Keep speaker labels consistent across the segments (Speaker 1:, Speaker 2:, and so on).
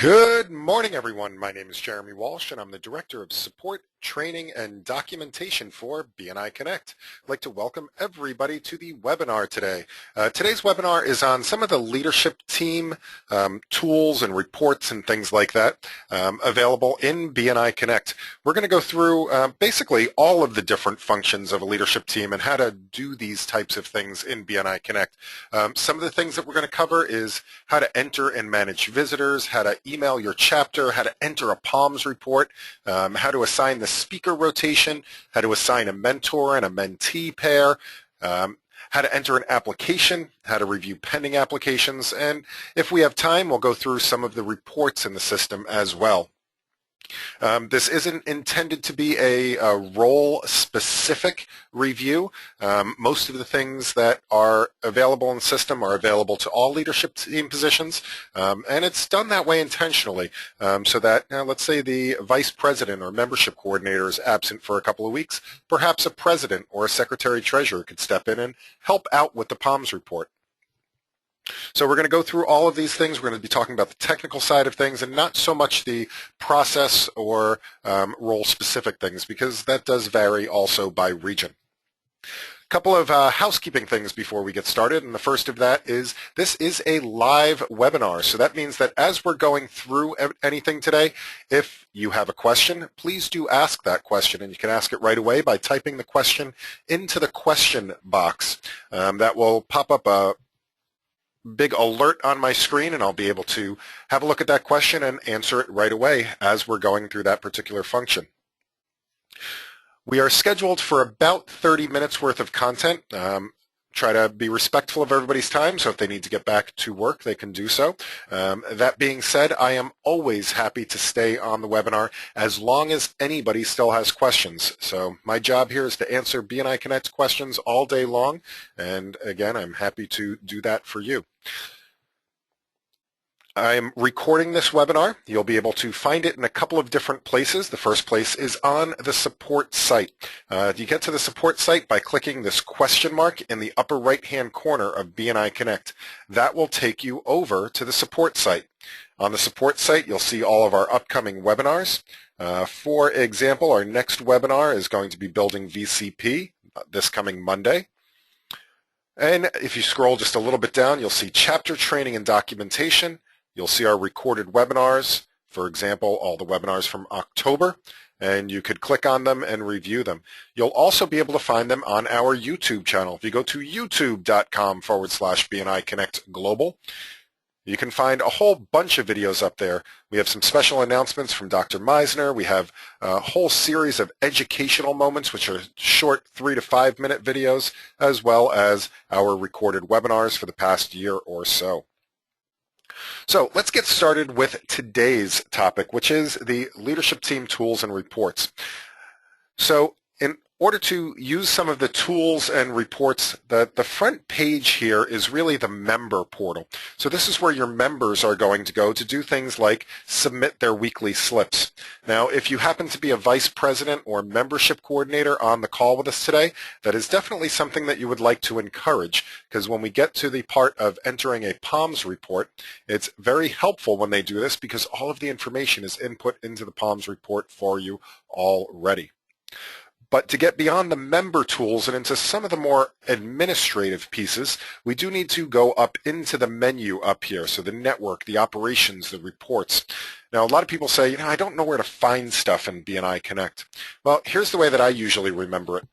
Speaker 1: Good morning, everyone. My name is Jeremy Walsh, and I'm the Director of Support, Training, and Documentation for BNI Connect. I'd like to welcome everybody to the webinar today. Today's webinar is on some of the leadership team tools and reports and things like that available in BNI Connect. We're going to go through basically all of the different functions of a leadership team and how to do these types of things in BNI Connect. Some of the things that we're going to cover is how to enter and manage visitors, how to email your chapter, how to enter a POMS report, how to assign the speaker rotation, how to assign a mentor and a mentee pair, how to enter an application, how to review pending applications, and if we have time, we'll go through some of the reports in the system as well. This isn't intended to be a role-specific review. Most of the things that are available in the system are available to all leadership team positions, and it's done that way intentionally so that, let's say the vice president or membership coordinator is absent for a couple of weeks, perhaps a president or a secretary-treasurer could step in and help out with the POMS report. So we're going to go through all of these things. We're going to be talking about the technical side of things and not so much the process or role-specific things, because that does vary also by region. A couple of housekeeping things before we get started, and the first of that is this is a live webinar. So that means that as we're going through anything today, if you have a question, please do ask that question, and you can ask it right away by typing the question into the question box. That will pop up a big alert on my screen, and I'll be able to have a look at that question and answer it right away as we're going through that particular function. We are scheduled for about 30 minutes worth of content. Try to be respectful of everybody's time, so if they need to get back to work, they can do so. That being said, I am always happy to stay on the webinar as long as anybody still has questions. So my job here is to answer BNI Connect questions all day long, and again, I'm happy to do that for you. I'm recording this webinar. You'll be able to find it in a couple of different places. The first place is on the support site. You get to the support site by clicking this question mark in the upper right-hand corner of BNI Connect. That will take you over to the support site. On the support site, you'll see all of our upcoming webinars. For example, our next webinar is going to be Building VCP this coming Monday. And if you scroll just a little bit down, you'll see Chapter Training and Documentation. You'll see our recorded webinars, for example, all the webinars from October, and you could click on them and review them. You'll also be able to find them on our YouTube channel. If you go to youtube.com/BNI Connect Global, you can find a whole bunch of videos up there. We have some special announcements from Dr. Meisner. We have a whole series of educational moments, which are short 3 to 5 minute videos, as well as our recorded webinars for the past year or so. So let's get started with today's topic, which is the leadership team tools and reports. So in order to use some of the tools and reports, the front page here is really the member portal. So this is where your members are going to go to do things like submit their weekly slips. Now, if you happen to be a vice president or membership coordinator on the call with us today, that is definitely something that you would like to encourage, because when we get to the part of entering a POMS report, it's very helpful when they do this because all of the information is input into the POMS report for you already. But to get beyond the member tools and into some of the more administrative pieces, we do need to go up into the menu up here. So the network, the operations, the reports. Now, a lot of people say, I don't know where to find stuff in BNI Connect. Well, here's the way that I usually remember it.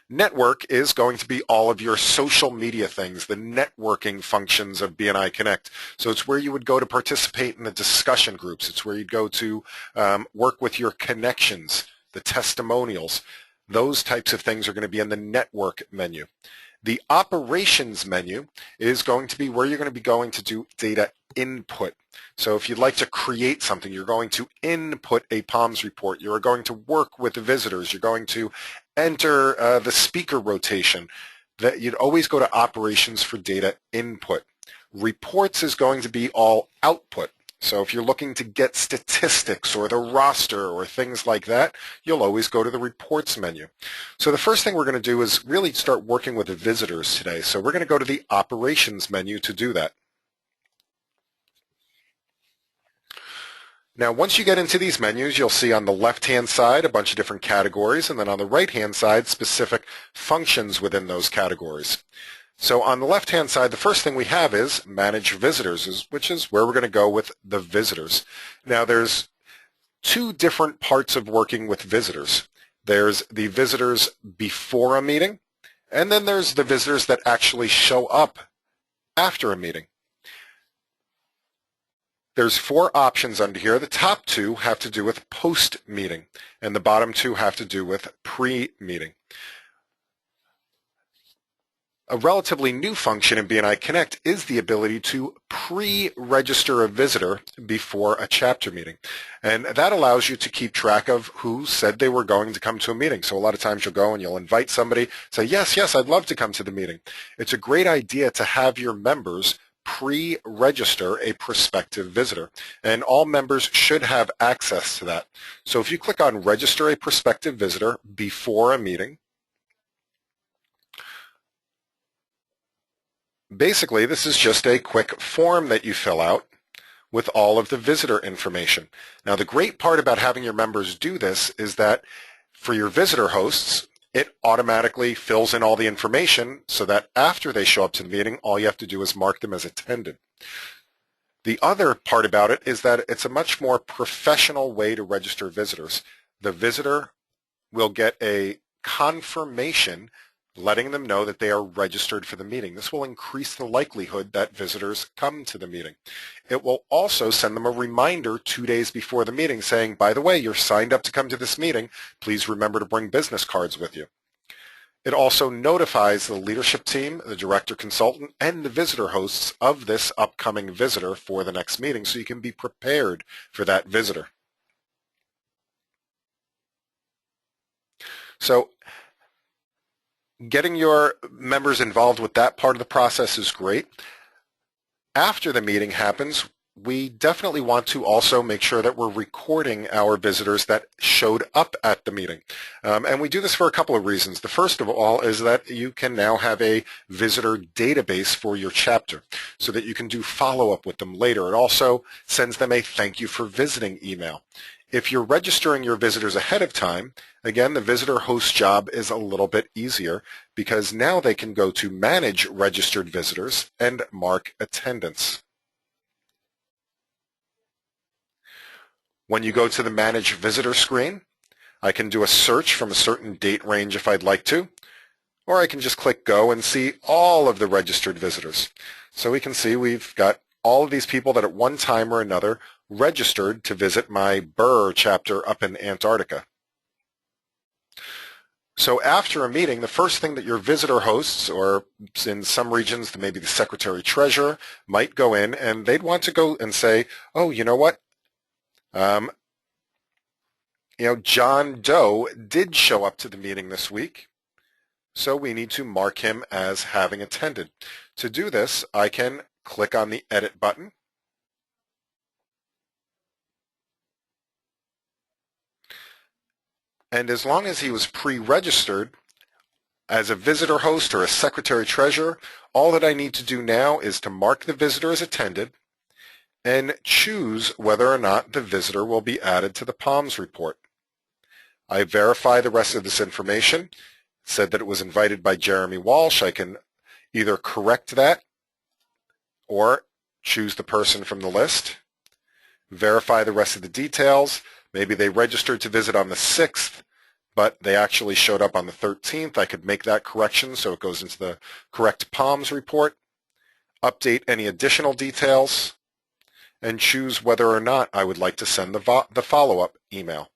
Speaker 1: Network is going to be all of your social media things, the networking functions of BNI Connect. So it's where you would go to participate in the discussion groups. It's where you'd go to work with your connections, the testimonials. Those types of things are going to be in the network menu. The operations menu is going to be where you're going to be going to do data input. So if you'd like to create something, you're going to input a POMS report. You're going to work with the visitors. You're going to enter the speaker rotation. That you'd always go to operations for data input. Reports is going to be all output. So if you're looking to get statistics or the roster or things like that, you'll always go to the reports menu. So the first thing we're going to do is really start working with the visitors today. So we're going to go to the operations menu to do that. Now, once you get into these menus, you'll see on the left-hand side a bunch of different categories, and then on the right-hand side, specific functions within those categories. So on the left-hand side, the first thing we have is Manage Visitors, which is where we're going to go with the visitors. Now, there's two different parts of working with visitors. There's the visitors before a meeting, and then there's the visitors that actually show up after a meeting. There's four options under here. The top two have to do with post-meeting, and the bottom two have to do with pre-meeting. A relatively new function in BNI Connect is the ability to pre-register a visitor before a chapter meeting. And that allows you to keep track of who said they were going to come to a meeting. So a lot of times you'll go and you'll invite somebody, say, yes, I'd love to come to the meeting. It's a great idea to have your members pre-register a prospective visitor, and all members should have access to that. So if you click on Register a Prospective Visitor before a meeting, basically this is just a quick form that you fill out with all of the visitor information. Now, the great part about having your members do this is that for your visitor hosts, it automatically fills in all the information so that after they show up to the meeting, all you have to do is mark them as attended. The other part about it is that it's a much more professional way to register visitors. The visitor will get a confirmation letting them know that they are registered for the meeting. This will increase the likelihood that visitors come to the meeting. It will also send them a reminder 2 days before the meeting saying, by the way, you're signed up to come to this meeting. Please remember to bring business cards with you. It also notifies the leadership team, the director consultant, and the visitor hosts of this upcoming visitor for the next meeting so you can be prepared for that visitor. So getting your members involved with that part of the process is great. After the meeting happens, we definitely want to also make sure that we're recording our visitors that showed up at the meeting. And we do this for a couple of reasons. The first of all is that you can now have a visitor database for your chapter so that you can do follow-up with them later. It also sends them a thank you for visiting email. If you're registering your visitors ahead of time, again, the visitor host job is a little bit easier because now they can go to Manage Registered Visitors and mark attendance. When you go to the Manage Visitor screen, I can do a search from a certain date range if I'd like to, or I can just click Go and see all of the registered visitors. So we can see we've got all of these people that at one time or another registered to visit my Burr chapter up in Antarctica. So after a meeting, the first thing that your visitor hosts, or in some regions maybe the secretary-treasurer, might go in and they'd want to go and say, oh, you know what? John Doe did show up to the meeting this week, so we need to mark him as having attended. To do this, I can click on the Edit button. And as long as he was pre-registered as a visitor host or a secretary-treasurer, all that I need to do now is to mark the visitor as attended and choose whether or not the visitor will be added to the POMS report. I verify the rest of this information. It said that it was invited by Jeremy Walsh. I can either correct that or choose the person from the list, verify the rest of the details. Maybe they registered to visit on the 6th, but they actually showed up on the 13th. I could make that correction so it goes into the correct POMS report, update any additional details, and choose whether or not I would like to send the follow-up email.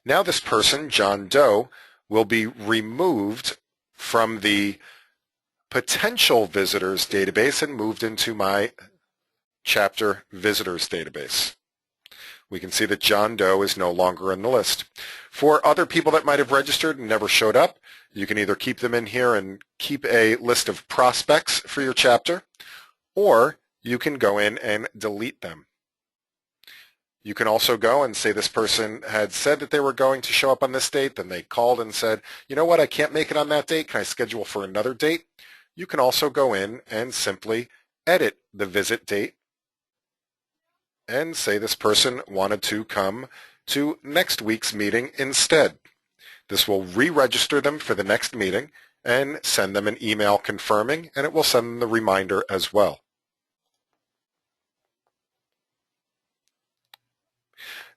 Speaker 1: Now this person, John Doe, will be removed from the potential visitors database and moved into my chapter visitors database. We can see that John Doe is no longer in the list. For other people that might have registered and never showed up, you can either keep them in here and keep a list of prospects for your chapter, or you can go in and delete them. You can also go and say this person had said that they were going to show up on this date, then they called and said, you know what, I can't make it on that date. Can I schedule for another date? You can also go in and simply edit the visit date and say this person wanted to come to next week's meeting instead. This will re-register them for the next meeting and send them an email confirming, and it will send them the reminder as well.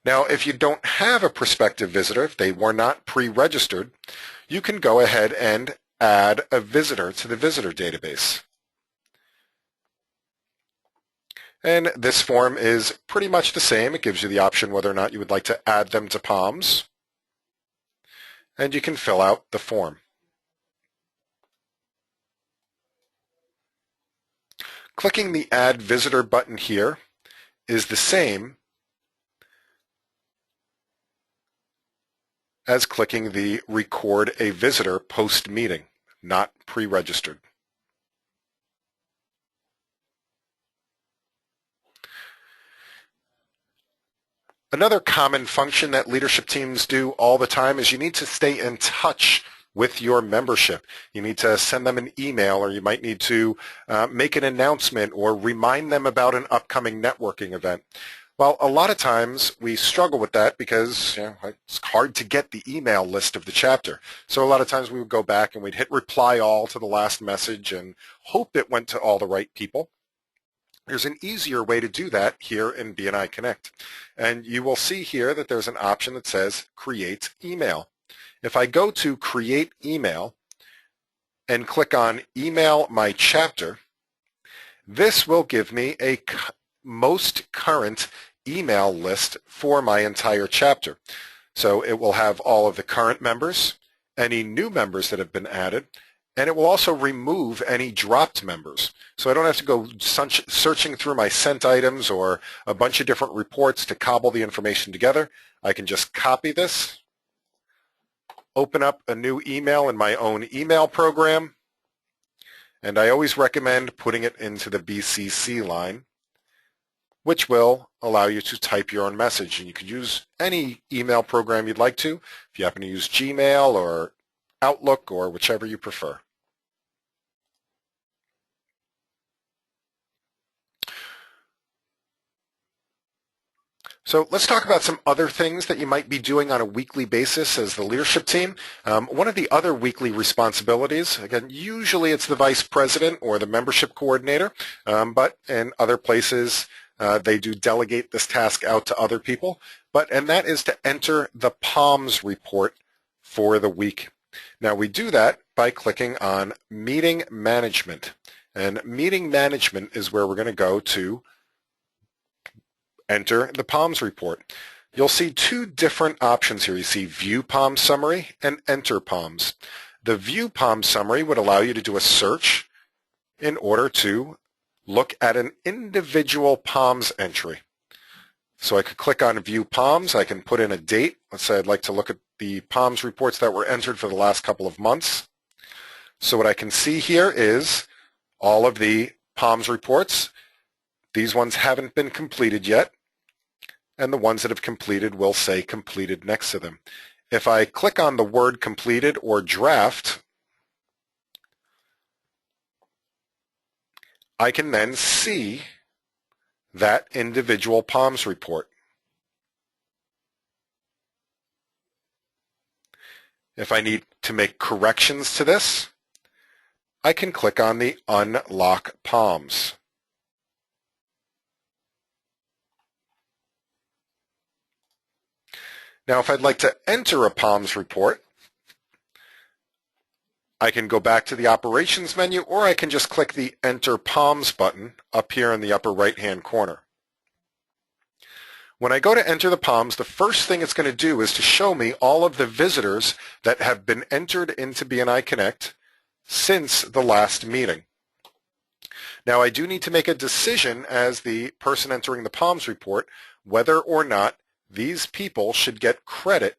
Speaker 1: Now, if you don't have a prospective visitor, if they were not pre-registered, you can go ahead and add a visitor to the visitor database. And this form is pretty much the same. It gives you the option whether or not you would like to add them to Palms. And you can fill out the form. Clicking the Add Visitor button here is the same as clicking the Record a Visitor post-meeting, not pre-registered. Another common function that leadership teams do all the time is you need to stay in touch with your membership. You need to send them an email, or you might need to make an announcement or remind them about an upcoming networking event. Well, a lot of times we struggle with that because it's hard to get the email list of the chapter. So a lot of times we would go back and we'd hit reply all to the last message and hope it went to all the right people. There's an easier way to do that here in BNI Connect. And you will see here that there's an option that says Create Email. If I go to Create Email and click on Email My Chapter, this will give me a most current email list for my entire chapter. So it will have all of the current members, any new members that have been added, and it will also remove any dropped members. So I don't have to go searching through my sent items or a bunch of different reports to cobble the information together. I can just copy this, open up a new email in my own email program, and I always recommend putting it into the BCC line, which will allow you to type your own message. And you can use any email program you'd like to, if you happen to use Gmail or Outlook or whichever you prefer. So let's talk about some other things that you might be doing on a weekly basis as the leadership team. One of the other weekly responsibilities, again, usually it's the vice president or the membership coordinator, but in other places they do delegate this task out to other people, and that is to enter the Palms report for the week. Now we do that by clicking on Meeting Management, and Meeting Management is where we're going to go to enter the Palms report. You'll see two different options here. You see View Palms Summary and Enter Palms. The View Palms Summary would allow you to do a search in order to look at an individual Palms entry. So I could click on View Palms. I can put in a date. Let's say I'd like to look at the Palms reports that were entered for the last couple of months. So what I can see here is all of the Palms reports. These ones haven't been completed yet, and the ones that have completed will say completed next to them. If I click on the word completed or draft, I can then see that individual Palms report. If I need to make corrections to this, I can click on the Unlock Palms. Now, if I'd like to enter a Palms report, I can go back to the Operations menu, or I can just click the Enter Palms button up here in the upper right-hand corner. When I go to enter the Palms, the first thing it's going to do is to show me all of the visitors that have been entered into BNI Connect since the last meeting. Now, I do need to make a decision as the person entering the Palms report whether or not these people should get credit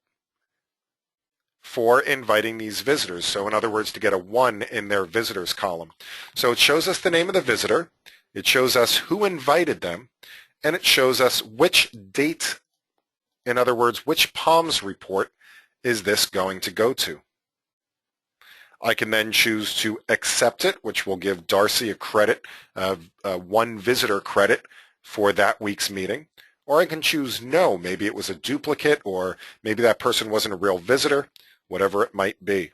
Speaker 1: for inviting these visitors. So in other words, to get a 1 in their visitors column. So it shows us the name of the visitor, it shows us who invited them, and it shows us which date, in other words, which Palms report is this going to go to. I can then choose to accept it, which will give Darcy a credit, one visitor credit for that week's meeting. Or I can choose no. Maybe it was a duplicate, or maybe that person wasn't a real visitor, whatever it might be.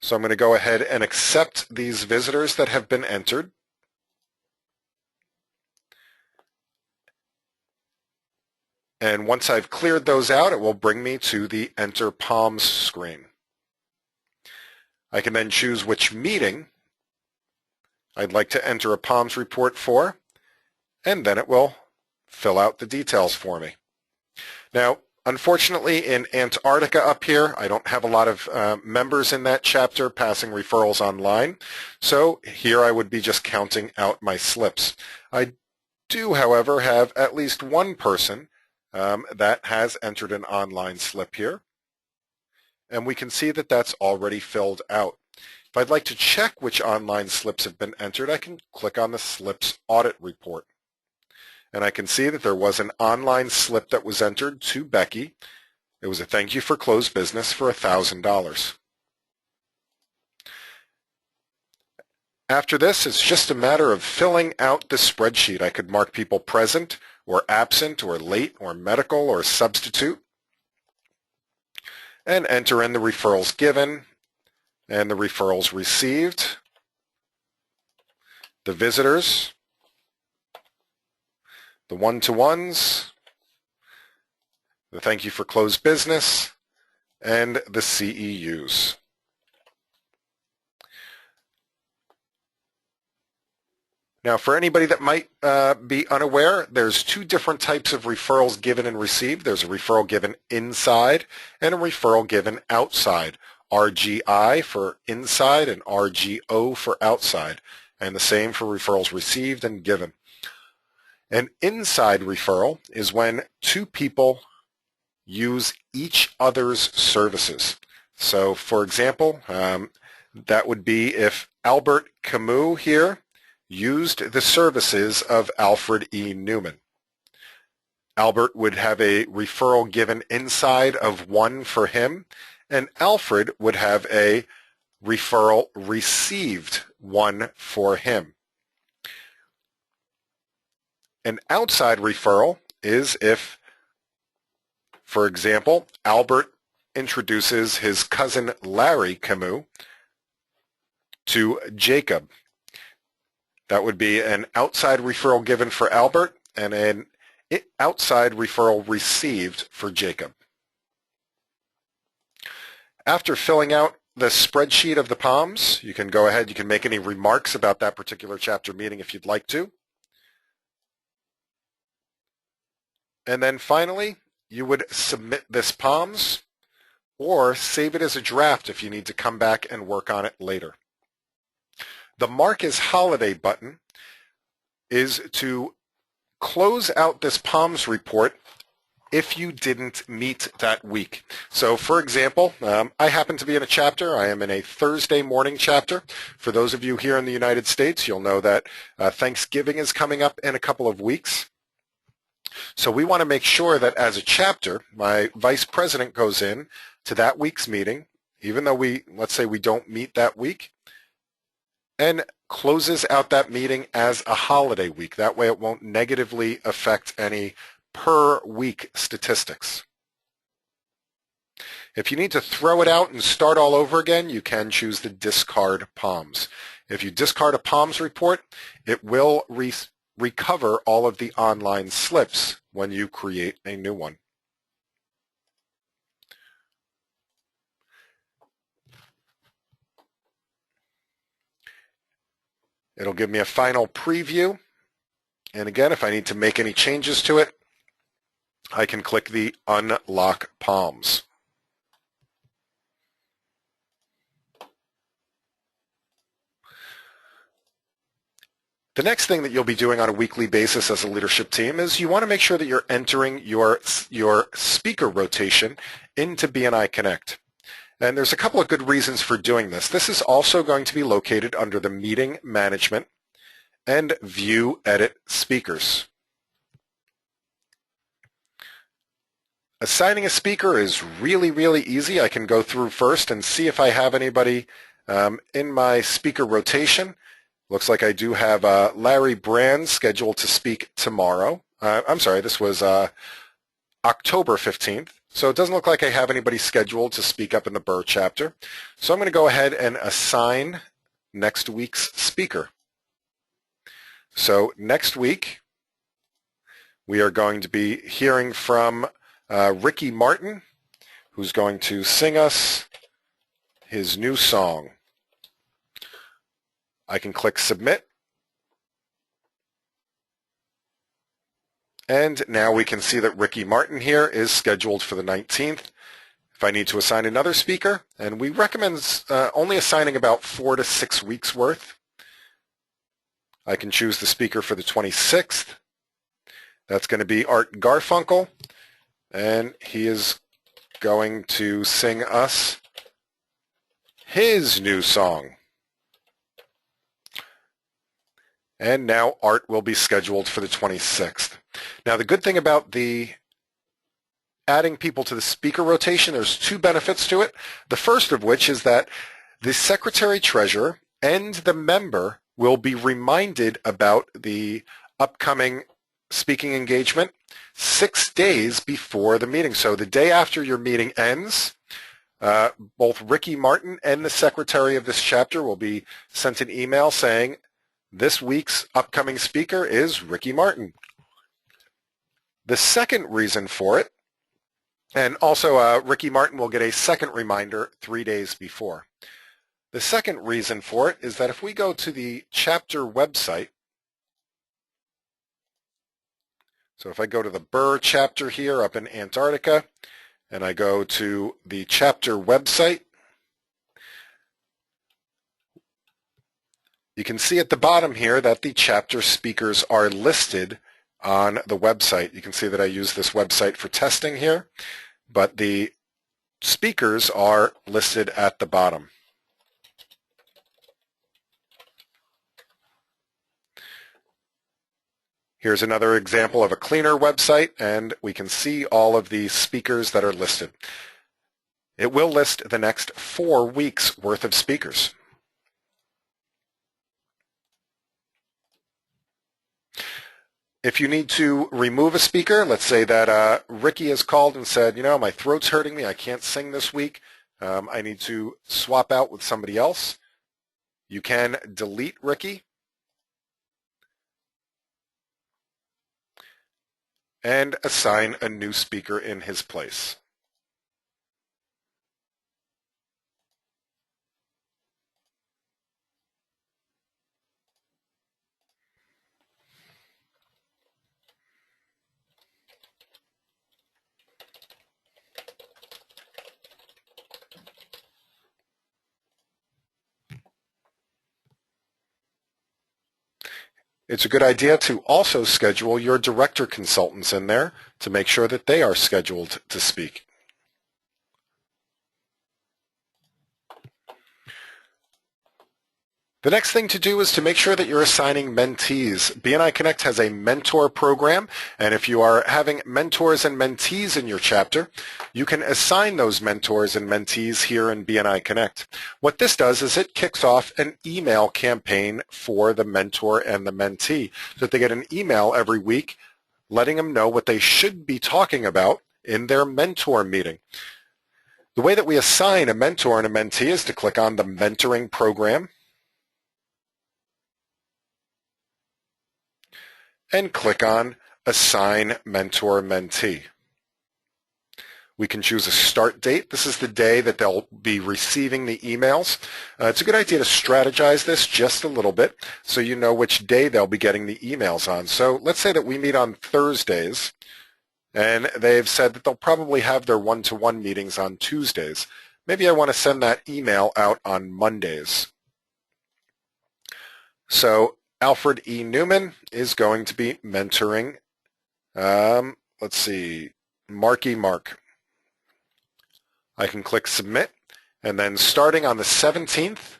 Speaker 1: So I'm going to go ahead and accept these visitors that have been entered. And once I've cleared those out, it will bring me to the Enter Palms screen. I can then choose which meeting I'd like to enter a Palms report for, and then it will fill out the details for me. Now, unfortunately, in Antarctica up here, I don't have a lot of members in that chapter passing referrals online, so here I would be just counting out my slips. I do, however, have at least one person that has entered an online slip here, and we can see that that's already filled out. If I'd like to check which online slips have been entered, I can click on the Slips Audit Report. And I can see that there was an online slip that was entered to Becky. It was a thank you for closed business for $1,000. After this, it's just a matter of filling out the spreadsheet. I could mark people present or absent or late or medical or substitute and enter in the referrals given and the referrals received, the visitors, the one-to-ones, the thank you for closed business, and the CEUs. Now, for anybody that might be unaware, there's two different types of referrals given and received. There's a referral given inside and a referral given outside. RGI for inside and RGO for outside. And the same for referrals received and given. An inside referral is when two people use each other's services. So, for example, that would be if Albert Camus here used the services of Alfred E. Newman. Albert would have a referral given inside of 1 for him, and Alfred would have a referral received 1 for him. An outside referral is if, for example, Albert introduces his cousin Larry Camus to Jacob. That would be an outside referral given for Albert and an outside referral received for Jacob. After filling out the spreadsheet of the Palms, you can go ahead, you can make any remarks about that particular chapter meeting if you'd like to. And then finally, you would submit this Palms or save it as a draft if you need to come back and work on it later. The Mark as Holiday button is to close out this Palms report if you didn't meet that week. So, for example, I happen to be in a chapter. I am in a Thursday morning chapter. For those of you here in the United States, you'll know that Thanksgiving is coming up in a couple of weeks. So we want to make sure that as a chapter, my vice president goes in to that week's meeting, even though let's say we don't meet that week, and closes out that meeting as a holiday week. That way it won't negatively affect any per week statistics. If you need to throw it out and start all over again, you can choose the discard Palms. If you discard a Palms report, it will recover all of the online slips when you create a new one. It'll give me a final preview. And again, if I need to make any changes to it, I can click the Unlock Palms. The next thing that you'll be doing on a weekly basis as a leadership team is you want to make sure that you're entering your speaker rotation into BNI Connect. And there's a couple of good reasons for doing this. This is also going to be located under the Meeting Management and View Edit Speakers. Assigning a speaker is really, really easy. I can go through first and see if I have anybody in my speaker rotation. Looks like I do have Larry Brand scheduled to speak tomorrow. I'm sorry, this was October 15th. So it doesn't look like I have anybody scheduled to speak up in the Burr chapter. So I'm going to go ahead and assign next week's speaker. So next week, we are going to be hearing from Ricky Martin, who's going to sing us his new song. I can click Submit. And now we can see that Ricky Martin here is scheduled for the 19th. If I need to assign another speaker, and we recommend only assigning about 4 to 6 weeks worth, I can choose the speaker for the 26th. That's going to be Art Garfunkel, and he is going to sing us his new song. And now Art will be scheduled for the 26th. Now the good thing about the adding people to the speaker rotation, there's 2 benefits to it. The first of which is that the secretary-treasurer and the member will be reminded about the upcoming speaking engagement 6 days before the meeting. So the day after your meeting ends, both Ricky Martin and the secretary of this chapter will be sent an email saying, this week's upcoming speaker is Ricky Martin. The second reason for it, and also Ricky Martin will get a second reminder 3 days before. The second reason for it is that if we go to the chapter website, so if I go to the Burr chapter here up in Antarctica, and I go to the chapter website, you can see at the bottom here that the chapter speakers are listed on the website. You can see that I use this website for testing here, but the speakers are listed at the bottom. Here's another example of a cleaner website, and we can see all of the speakers that are listed. It will list the next 4 weeks worth of speakers. If you need to remove a speaker, let's say that Ricky has called and said, you know, my throat's hurting me, I can't sing this week, I need to swap out with somebody else. You can delete Ricky and assign a new speaker in his place. It's a good idea to also schedule your director consultants in there to make sure that they are scheduled to speak. The next thing to do is to make sure that you're assigning mentees. BNI Connect has a mentor program, and if you are having mentors and mentees in your chapter, you can assign those mentors and mentees here in BNI Connect. What this does is it kicks off an email campaign for the mentor and the mentee, so that they get an email every week letting them know what they should be talking about in their mentor meeting. The way that we assign a mentor and a mentee is to click on the mentoring program and click on Assign Mentor Mentee. We can choose a start date. This is the day that they'll be receiving the emails. It's a good idea to strategize this just a little bit so you know which day they'll be getting the emails on. So let's say that we meet on Thursdays, and they've said that they'll probably have their one-to-one meetings on Tuesdays. Maybe I want to send that email out on Mondays. So Alfred E. Newman is going to be mentoring, let's see, Marky Mark. I can click Submit, and then starting on the 17th,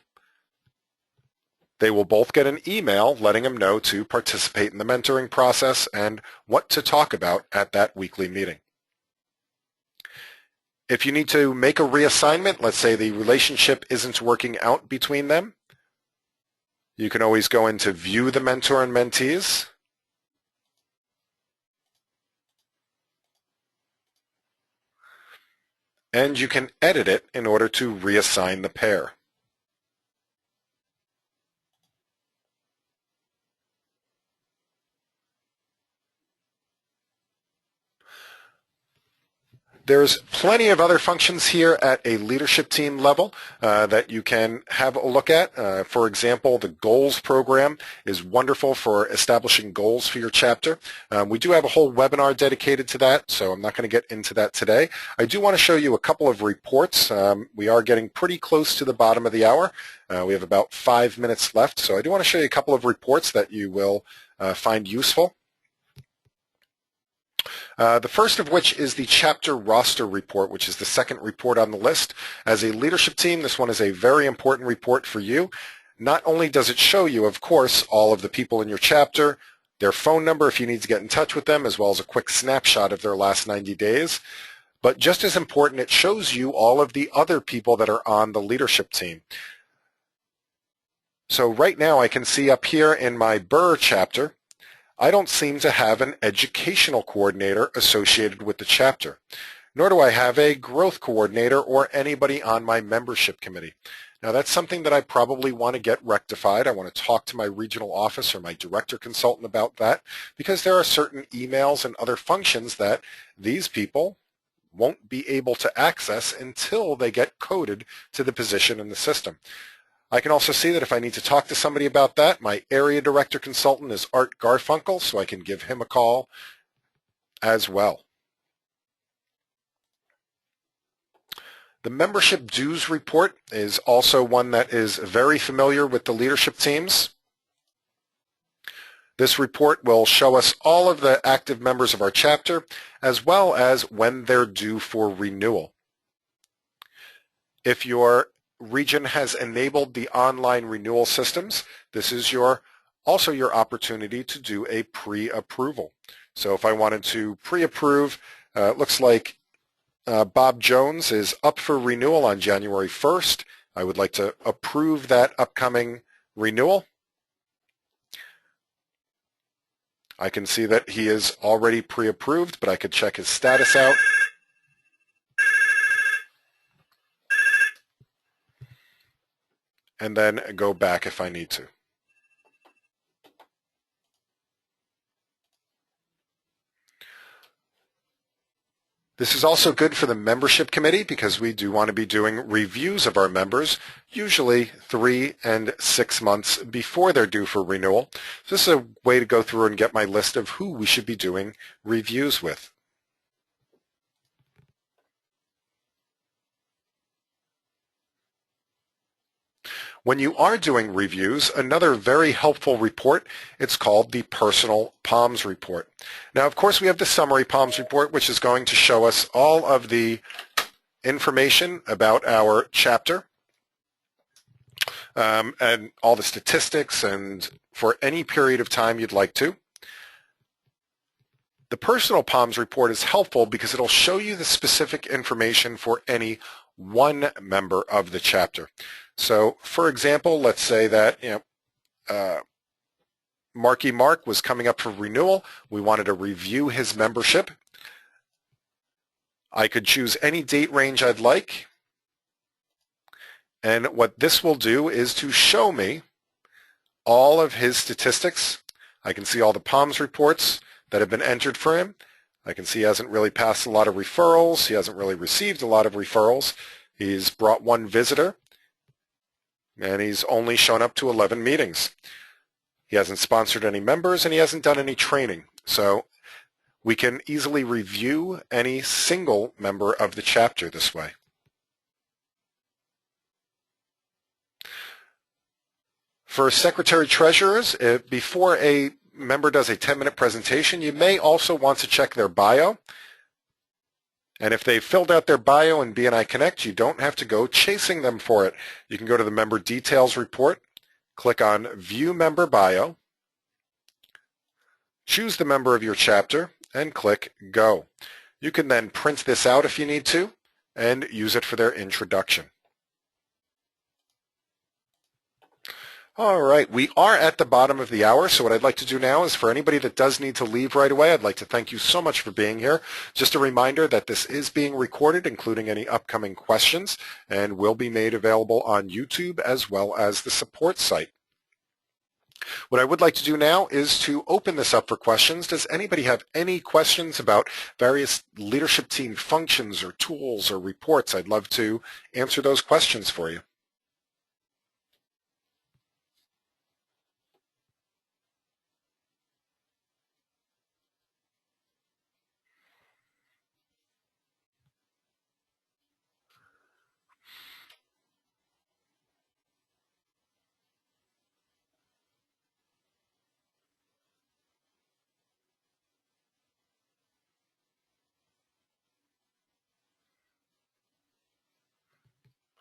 Speaker 1: they will both get an email letting them know to participate in the mentoring process and what to talk about at that weekly meeting. If you need to make a reassignment, let's say the relationship isn't working out between them, you can always go into View the Mentor and Mentees. And you can edit it in order to reassign the pair. There's plenty of other functions here at a leadership team level that you can have a look at. For example, the goals program is wonderful for establishing goals for your chapter. We do have a whole webinar dedicated to that, so I'm not going to get into that today. I do want to show you a couple of reports. We are getting pretty close to the bottom of the hour. We have about 5 minutes left, so I do want to show you a couple of reports that you will find useful. The first of which is the chapter roster report, which is the second report on the list. As a leadership team, this one is a very important report for you. Not only does it show you, of course, all of the people in your chapter, their phone number if you need to get in touch with them, as well as a quick snapshot of their last 90 days, but just as important, it shows you all of the other people that are on the leadership team. So right now I can see up here in my Burr chapter, I don't seem to have an educational coordinator associated with the chapter, nor do I have a growth coordinator or anybody on my membership committee. Now that's something that I probably want to get rectified. I want to talk to my regional office or my director consultant about that, because there are certain emails and other functions that these people won't be able to access until they get coded to the position in the system. I can also see that if I need to talk to somebody about that, my area director consultant is Art Garfunkel, so I can give him a call as well. The membership dues report is also one that is very familiar with the leadership teams. This report will show us all of the active members of our chapter, as well as when they're due for renewal. If your region has enabled the online renewal systems, this is also your opportunity to do a pre-approval. So if I wanted to pre-approve, it looks like Bob Jones is up for renewal on January 1st. I would like to approve that upcoming renewal. I can see that he is already pre-approved, but I could check his status out. And then go back if I need to. This is also good for the membership committee because we do want to be doing reviews of our members, usually 3 and 6 months before they're due for renewal. So this is a way to go through and get my list of who we should be doing reviews with. When you are doing reviews, another very helpful report, it's called the Personal POMS report. Now, of course, we have the Summary POMS report, which is going to show us all of the information about our chapter and all the statistics and for any period of time you'd like to. The Personal POMS report is helpful because it'll show you the specific information for any one member of the chapter. So, for example, let's say that Marky Mark was coming up for renewal. We wanted to review his membership. I could choose any date range I'd like. And what this will do is to show me all of his statistics. I can see all the POMS reports that have been entered for him. I can see he hasn't really passed a lot of referrals. He hasn't really received a lot of referrals. He's brought 1 visitor. And he's only shown up to 11 meetings. He hasn't sponsored any members, and he hasn't done any training. So we can easily review any single member of the chapter this way. For secretary-treasurers, before a member does a 10-minute presentation, you may also want to check their bio. And if they've filled out their bio in BNI Connect, you don't have to go chasing them for it. You can go to the Member Details report, click on View Member Bio, choose the member of your chapter, and click Go. You can then print this out if you need to, and use it for their introduction. All right, we are at the bottom of the hour, so what I'd like to do now is for anybody that does need to leave right away, I'd like to thank you so much for being here. Just a reminder that this is being recorded, including any upcoming questions, and will be made available on YouTube as well as the support site. What I would like to do now is to open this up for questions. Does anybody have any questions about various leadership team functions or tools or reports? I'd love to answer those questions for you.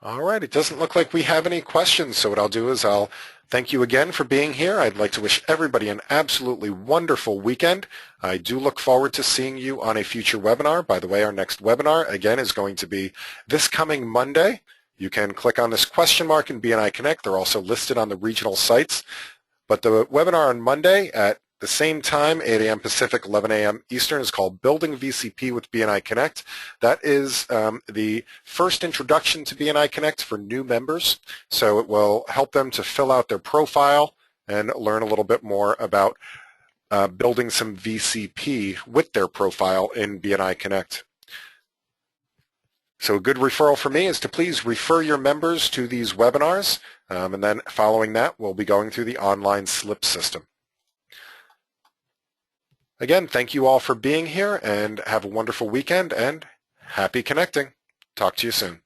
Speaker 1: All right, it doesn't look like we have any questions, so what I'll do is I'll thank you again for being here. I'd like to wish everybody an absolutely wonderful weekend. I do look forward to seeing you on a future webinar. By the way, our next webinar, again, is going to be this coming Monday. You can click on this question mark in BNI Connect. They're also listed on the regional sites. But the webinar on Monday at the same time, 8 a.m. Pacific, 11 a.m. Eastern, is called Building VCP with BNI Connect. That is the first introduction to BNI Connect for new members. So it will help them to fill out their profile and learn a little bit more about building some VCP with their profile in BNI Connect. So a good referral for me is to please refer your members to these webinars, and then following that, we'll be going through the online slip system. Again, thank you all for being here, and have a wonderful weekend, and happy connecting. Talk to you soon.